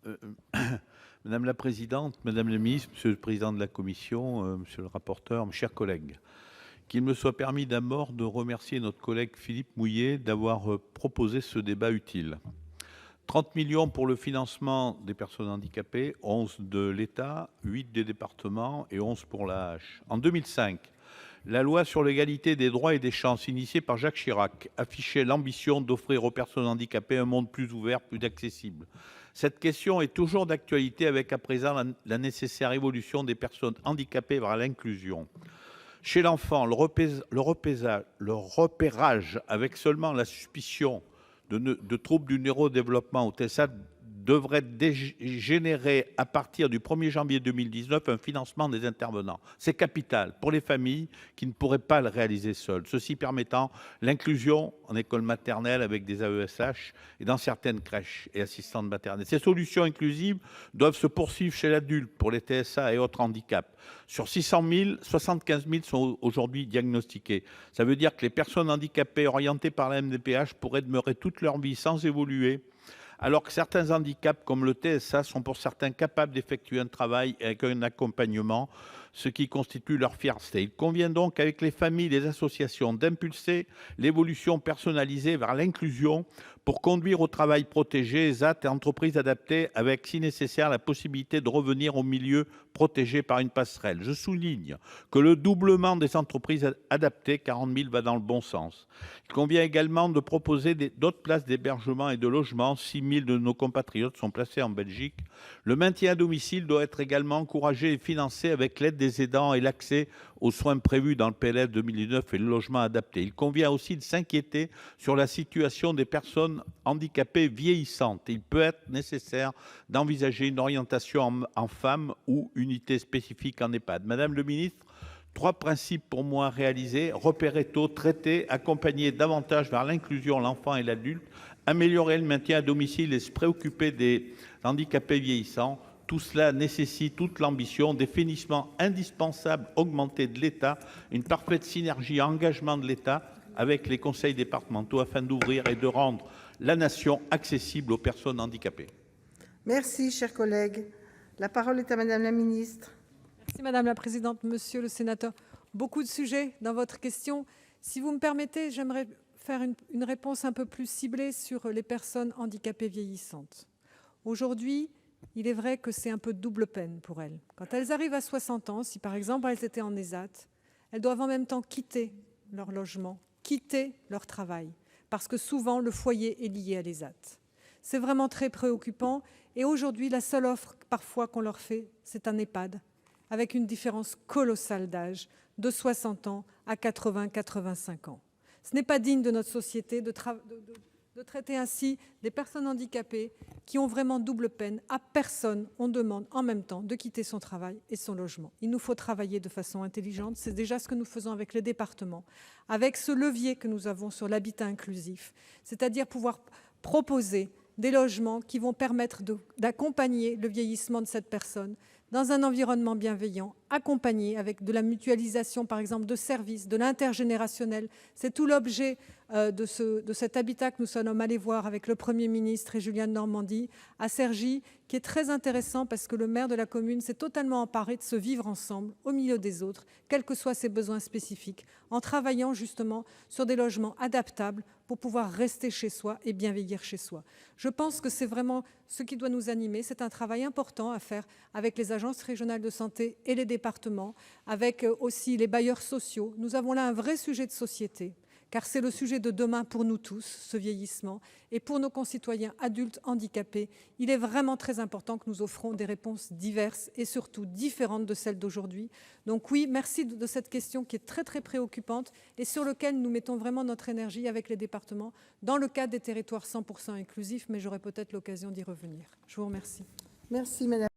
Euh, Madame la présidente, Madame la ministre, Monsieur le président de la commission, Monsieur le rapporteur, mes chers collègues, qu'il me soit permis d'abord de remercier notre collègue Philippe Mouillet d'avoir proposé ce débat utile. 30 millions pour le financement des personnes handicapées, 11 de l'État, 8 des départements et 11 pour l'AAH. En 2005, la loi sur l'égalité des droits et des chances, initiée par Jacques Chirac, affichait l'ambition d'offrir aux personnes handicapées un monde plus ouvert, plus accessible. Cette question est toujours d'actualité avec à présent la nécessaire évolution des personnes handicapées vers l'inclusion. Chez l'enfant, le repérage avec seulement la suspicion de troubles du neurodéveloppement au TSA devrait générer à partir du 1er janvier 2019 un financement des intervenants. C'est capital pour les familles qui ne pourraient pas le réaliser seules, ceci permettant l'inclusion en école maternelle avec des AESH et dans certaines crèches et assistantes maternelles. Ces solutions inclusives doivent se poursuivre chez l'adulte pour les TSA et autres handicaps. Sur 600 000, 75 000 sont aujourd'hui diagnostiqués. Ça veut dire que les personnes handicapées orientées par la MDPH pourraient demeurer toute leur vie sans évoluer, alors que certains handicaps, comme le TSA, sont pour certains capables d'effectuer un travail avec un accompagnement, ce qui constitue leur fierté. Il convient donc, avec les familles et les associations, d'impulser l'évolution personnalisée vers l'inclusion pour conduire au travail protégé, ESAT et entreprises adaptées, avec, si nécessaire, la possibilité de revenir au milieu protégé par une passerelle. Je souligne que le doublement des entreprises adaptées, 40 000, va dans le bon sens. Il convient également de proposer d'autres places d'hébergement et de logement. 6 000 de nos compatriotes sont placés en Belgique. Le maintien à domicile doit être également encouragé et financé avec l'aide des aidants et l'accès aux soins prévus dans le PLF 2019 et le logement adapté. Il convient aussi de s'inquiéter sur la situation des personnes handicapées vieillissantes. Il peut être nécessaire d'envisager une orientation en femmes ou unité spécifique en EHPAD. Madame le ministre, 3 principes pour moi réalisés: repérer tôt, traiter, accompagner davantage vers l'inclusion l'enfant et l'adulte, améliorer le maintien à domicile et se préoccuper des handicapés vieillissants. Tout cela nécessite toute l'ambition, des financements indispensables augmentés de l'État, une parfaite synergie et engagement de l'État avec les conseils départementaux afin d'ouvrir et de rendre la nation accessible aux personnes handicapées. Merci, cher collègue. La parole est à Madame la ministre. Merci Madame la présidente, monsieur le sénateur. Beaucoup de sujets dans votre question. Si vous me permettez, j'aimerais faire une réponse un peu plus ciblée sur les personnes handicapées vieillissantes. Aujourd'hui, il est vrai que c'est un peu double peine pour elles. Quand elles arrivent à 60 ans, si par exemple elles étaient en ESAT, elles doivent en même temps quitter leur logement, quitter leur travail, parce que souvent le foyer est lié à l'ESAT. C'est vraiment très préoccupant et aujourd'hui la seule offre parfois qu'on leur fait, c'est un EHPAD, avec une différence colossale d'âge, de 60 ans à 80-85 ans. Ce n'est pas digne de notre société de traiter ainsi des personnes handicapées qui ont vraiment double peine. À personne, on demande en même temps de quitter son travail et son logement. Il nous faut travailler de façon intelligente. C'est déjà ce que nous faisons avec les départements, avec ce levier que nous avons sur l'habitat inclusif, c'est-à-dire pouvoir proposer des logements qui vont permettre d'accompagner le vieillissement de cette personne dans un environnement bienveillant, accompagné avec de la mutualisation, par exemple, de services, de l'intergénérationnel. C'est tout l'objet de cet habitat que nous sommes allés voir avec le Premier ministre et Julien de Normandie à Cergy, qui est très intéressant parce que le maire de la commune s'est totalement emparé de se vivre ensemble, au milieu des autres, quels que soient ses besoins spécifiques, en travaillant justement sur des logements adaptables pour pouvoir rester chez soi et bien vieillir chez soi. Je pense que c'est vraiment ce qui doit nous animer. C'est un travail important à faire avec les agences régionales de santé et les départements, avec aussi les bailleurs sociaux. Nous avons là un vrai sujet de société, car c'est le sujet de demain pour nous tous, ce vieillissement. Et pour nos concitoyens adultes handicapés, il est vraiment très important que nous offrons des réponses diverses et surtout différentes de celles d'aujourd'hui. Donc oui, merci de cette question qui est très très préoccupante et sur laquelle nous mettons vraiment notre énergie avec les départements dans le cadre des territoires 100% inclusifs, mais j'aurai peut-être l'occasion d'y revenir. Je vous remercie. Merci, Madame.